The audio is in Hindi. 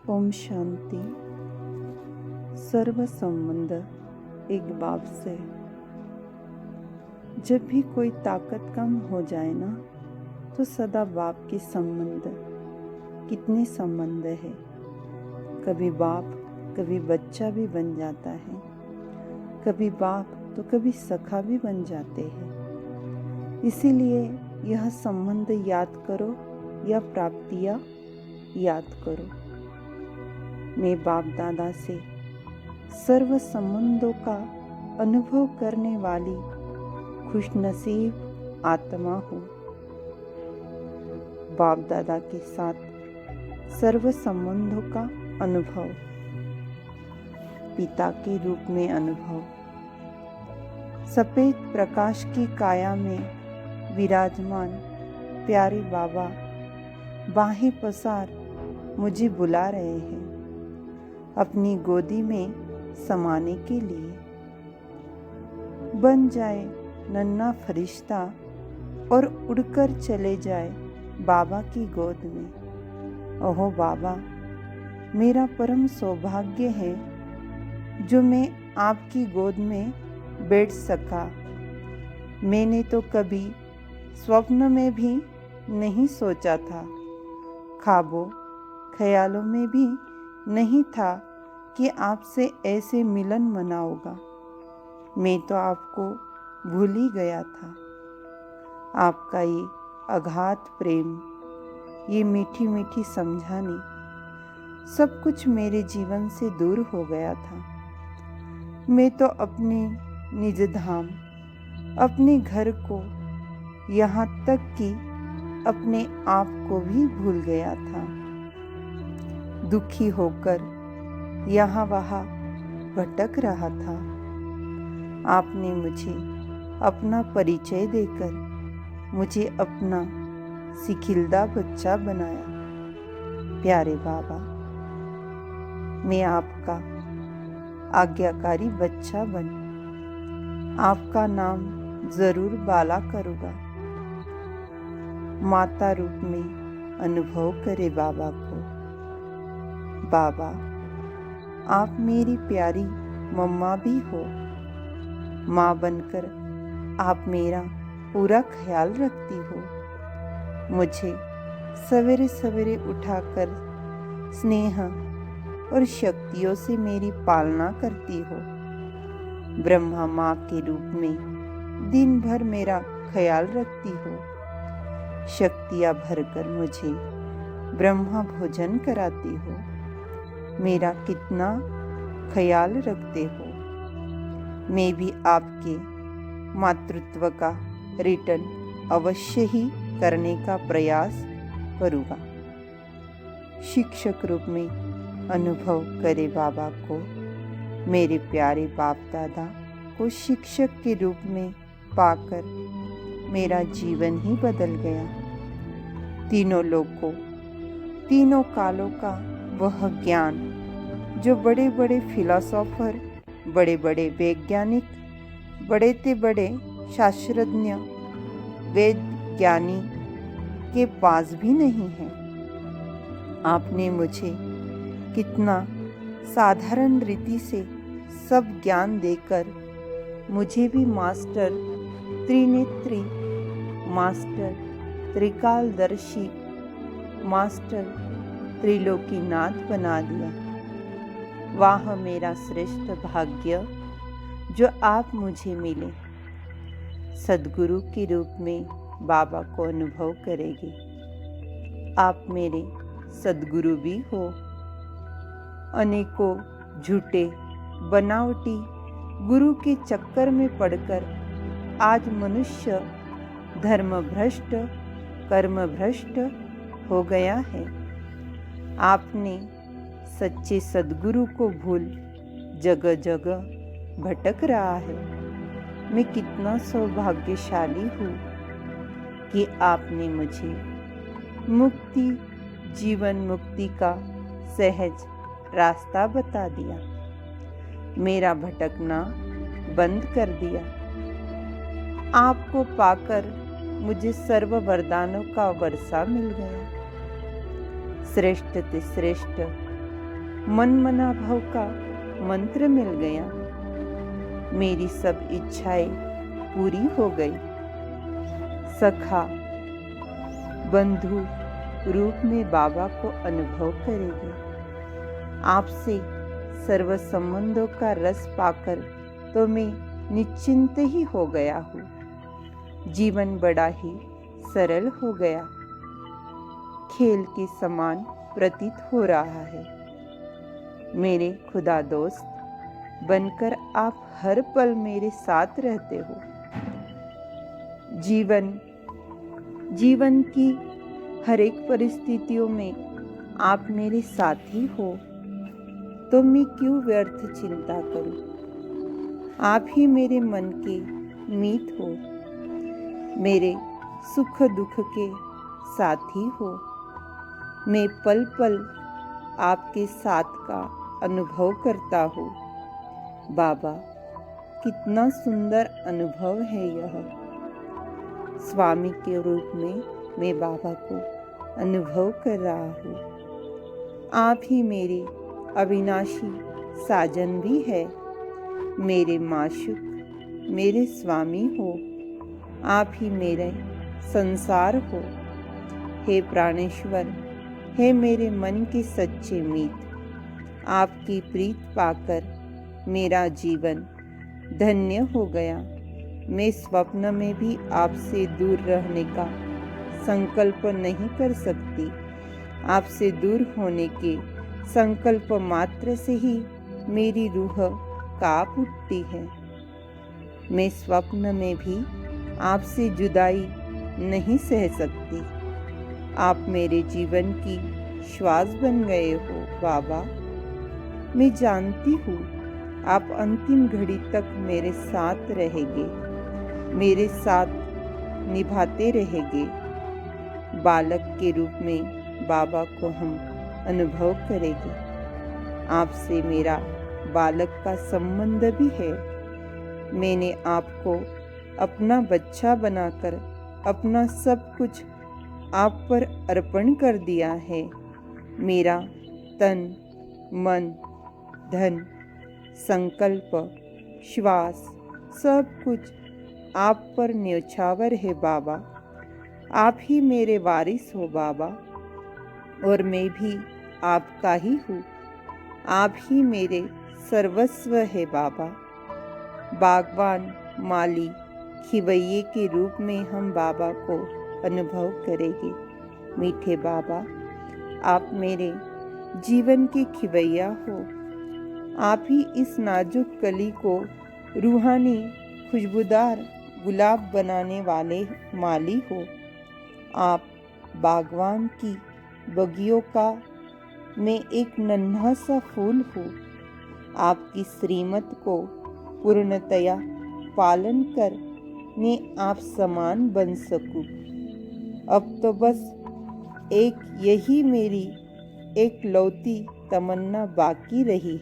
ओम शांति। सर्व संबंध एक बाप से। जब भी कोई ताकत कम हो जाए ना, तो सदा बाप के संबंध। कितने संबंध है, कभी बाप कभी बच्चा भी बन जाता है, कभी बाप तो कभी सखा भी बन जाते हैं। इसीलिए यह संबंध याद करो या प्राप्तियाँ याद करो। मैं बाप दादा से सर्व संबंधों का अनुभव करने वाली खुशनसीब आत्मा हूँ। बाप दादा के साथ सर्व संबंधों का अनुभव, पिता के रूप में अनुभव। सफेद प्रकाश की काया में विराजमान प्यारे बाबा बाहें पसार मुझे बुला रहे हैं अपनी गोदी में समाने के लिए। बन जाए नन्हा फरिश्ता और उड़कर चले जाए बाबा की गोद में। ओहो बाबा, मेरा परम सौभाग्य है जो मैं आपकी गोद में बैठ सका। मैंने तो कभी स्वप्न में भी नहीं सोचा था, ख्वाबों ख्यालों में भी नहीं था कि आपसे ऐसे मिलन मनाऊंगा। मैं तो आपको भूल ही गया था। आपका ये अगाध प्रेम, ये मीठी मीठी समझानी, सब कुछ मेरे जीवन से दूर हो गया था। मैं तो अपने निज धाम, अपने घर को, यहाँ तक कि अपने आप को भी भूल गया था। दुखी होकर यहाँ वहाँ भटक रहा था। आपने मुझे अपना परिचय देकर मुझे अपना सिखिलदा बच्चा बनाया। प्यारे बाबा, मैं आपका आज्ञाकारी बच्चा बन आपका नाम जरूर बाला करूँगा। माता रूप में अनुभव करे बाबा को। बाबा, आप मेरी प्यारी मम्मा भी हो। माँ बनकर आप मेरा पूरा ख्याल रखती हो। मुझे सवेरे सवेरे उठाकर स्नेह और शक्तियों से मेरी पालना करती हो। ब्रह्मा माँ के रूप में दिन भर मेरा ख्याल रखती हो। शक्तियाँ भरकर मुझे ब्रह्मा भोजन कराती हो। मेरा कितना ख्याल रखते हो। मैं भी आपके मातृत्व का रिटर्न अवश्य ही करने का प्रयास करूँगा। शिक्षक रूप में अनुभव करे बाबा को। मेरे प्यारे बाप दादा को शिक्षक के रूप में पाकर मेरा जीवन ही बदल गया। तीनों लोगों, तीनों कालों का वह ज्ञान जो बड़े बड़े फिलोसोफर, बड़े बड़े वैज्ञानिक, बड़े से बड़े शास्त्रज्ञ, वेद ज्ञानी के पास भी नहीं है। आपने मुझे कितना साधारण रीति से सब ज्ञान देकर मुझे भी मास्टर त्रिनेत्री, मास्टर त्रिकालदर्शी, मास्टर त्रिलोकीनाथ बना दिया। वाह मेरा श्रेष्ठ भाग्य जो आप मुझे मिले। सद्गुरु के रूप में बाबा को अनुभव करेंगे। आप मेरे सद्गुरु भी हो। अनेकों झूठे बनावटी गुरु के चक्कर में पड़कर आज मनुष्य धर्म भ्रष्ट, कर्म भ्रष्ट हो गया है। आपने सच्चे सद्गुरु को भूल जगह जगह भटक रहा है। मैं कितना सौभाग्यशाली हूँ कि आपने मुझे मुक्ति, जीवन मुक्ति का सहज रास्ता बता दिया। मेरा भटकना बंद कर दिया। आपको पाकर मुझे सर्व वरदानों का वर्षा मिल गया। श्रेष्ठ से श्रेष्ठ मन मना भाव का मंत्र मिल गया। मेरी सब इच्छाएं पूरी हो गई। सखा बंधु रूप में बाबा को अनुभव करेंगे। आपसे सर्व संबंधों का रस पाकर तो मैं निश्चिंत ही हो गया हूँ। जीवन बड़ा ही सरल हो गया, खेल के समान प्रतीत हो रहा है। मेरे खुदा दोस्त बनकर आप हर पल मेरे साथ रहते हो। जीवन की हर एक परिस्थितियों में आप मेरे साथी हो, तो मैं क्यों व्यर्थ चिंता करूं। आप ही मेरे मन के मीत हो, मेरे सुख दुख के साथी हो। मैं पल पल आपके साथ का अनुभव करता हूँ। बाबा, कितना सुंदर अनुभव है यह। स्वामी के रूप में मैं बाबा को अनुभव कर रहा हूँ। आप ही मेरे अविनाशी साजन भी है, मेरे माशूक, मेरे स्वामी हो। आप ही मेरे संसार हो। हे प्राणेश्वर, हे मेरे मन के सच्चे मीत, आपकी प्रीत पाकर मेरा जीवन धन्य हो गया। मैं स्वप्न में भी आपसे दूर रहने का संकल्प नहीं कर सकती। आपसे दूर होने के संकल्प मात्र से ही मेरी रूह कांप उठती है। मैं स्वप्न में भी आपसे जुदाई नहीं सह सकती। आप मेरे जीवन की श्वास बन गए हो बाबा। मैं जानती हूँ आप अंतिम घड़ी तक मेरे साथ रहेंगे, मेरे साथ निभाते रहेंगे। बालक के रूप में बाबा को हम अनुभव करेंगे। आपसे मेरा बालक का संबंध भी है। मैंने आपको अपना बच्चा बनाकर अपना सब कुछ आप पर अर्पण कर दिया है। मेरा तन, मन, धन, संकल्प, श्वास सब कुछ आप पर न्योछावर है बाबा। आप ही मेरे वारिस हो बाबा, और मैं भी आपका ही हूँ। आप ही मेरे सर्वस्व है बाबा। बागवान, माली, खिवैये के रूप में हम बाबा को अनुभव करेंगे। मीठे बाबा, आप मेरे जीवन के खिवैया हो। आप ही इस नाजुक कली को रूहानी खुशबूदार गुलाब बनाने वाले माली हो। आप बागवान की बगियों का मैं एक नन्हा सा फूल हूँ। आपकी श्रीमत को पूर्णतया पालन कर मैं आप समान बन सकूं। अब तो बस एक यही मेरी एक लौती तमन्ना बाकी रही है।